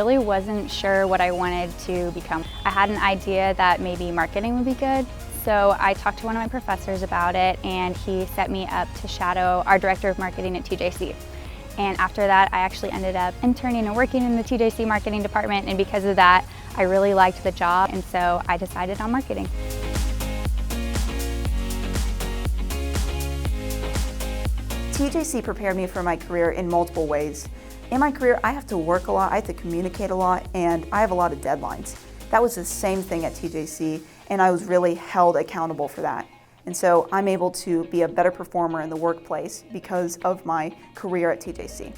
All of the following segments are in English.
really wasn't sure what I wanted to become. I had an idea that maybe marketing would be good, so I talked to one of my professors about it, and he set me up to shadow our director of marketing at TJC. And after that, I actually ended up interning and working in the TJC marketing department, and because of that, I really liked the job, and so I decided on marketing. TJC prepared me for my career in multiple ways. In my career, I have to work a lot, I have to communicate a lot, and I have a lot of deadlines. That was the same thing at TJC, and I was really held accountable for that. And so I'm able to be a better performer in the workplace because of my career at TJC.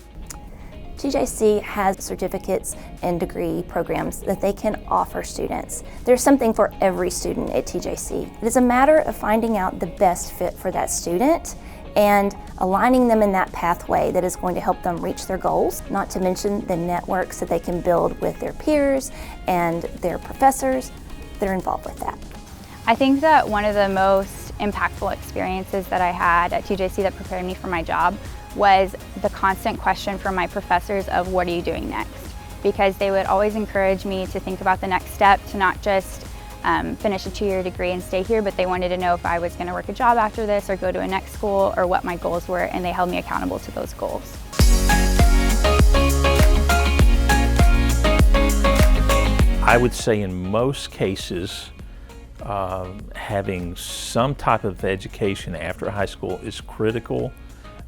TJC has certificates and degree programs that they can offer students. There's something for every student at TJC. It is a matter of finding out the best fit for that student and aligning them in that pathway that is going to help them reach their goals, not to mention the networks that they can build with their peers and their professors that are involved with that. I think that one of the most impactful experiences that I had at TJC that prepared me for my job was the constant question from my professors of what are you doing next? Because they would always encourage me to think about the next step, to not just finish a 2-year degree and stay here, but they wanted to know if I was going to work a job after this or go to a next school or what my goals were, and they held me accountable to those goals. I would say in most cases, having some type of education after high school is critical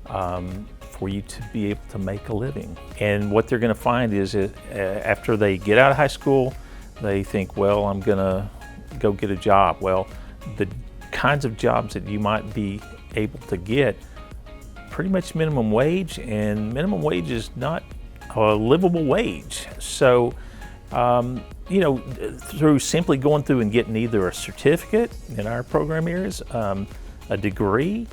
for you to be able to make a living. And what they're going to find is that after they get out of high school, they think, well, I'm going to go get a job. Well, the kinds of jobs that you might be able to get, pretty much minimum wage, and minimum wage is not a livable wage. So, you know, through simply going through and getting either a certificate in our program areas, a degree,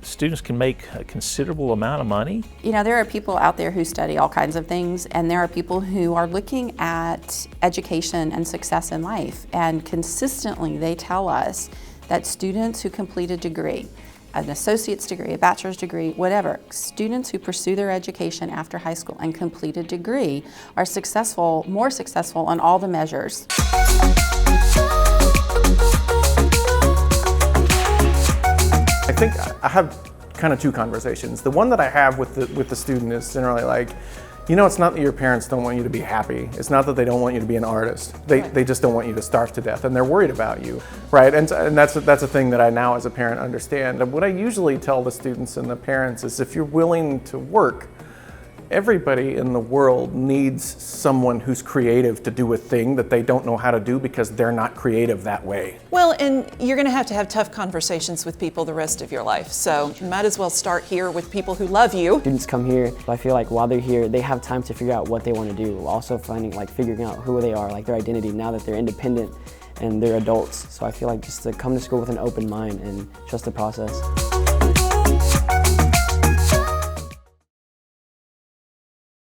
students can make a considerable amount of money. You know, there are people out there who study all kinds of things, and there are people who are looking at education and success in life, and consistently they tell us that students who complete a degree, an associate's degree, a bachelor's degree, whatever, students who pursue their education after high school and complete a degree are successful, more successful on all the measures. I think I have kind of two conversations. The one that I have with the student is generally like, you know, it's not that your parents don't want you to be happy. It's not that they don't want you to be an artist. They just don't want you to starve to death, and they're worried about you, right? And that's a thing that I now as a parent understand. And what I usually tell the students and the parents is if you're willing to work, everybody in the world needs someone who's creative to do a thing that they don't know how to do because they're not creative that way. Well, and you're going to have tough conversations with people the rest of your life, so you might as well start here with people who love you. Students come here, I feel like while they're here, they have time to figure out what they want to do, also figuring out who they are, like their identity, now that they're independent and they're adults. So I feel like just to come to school with an open mind and trust the process.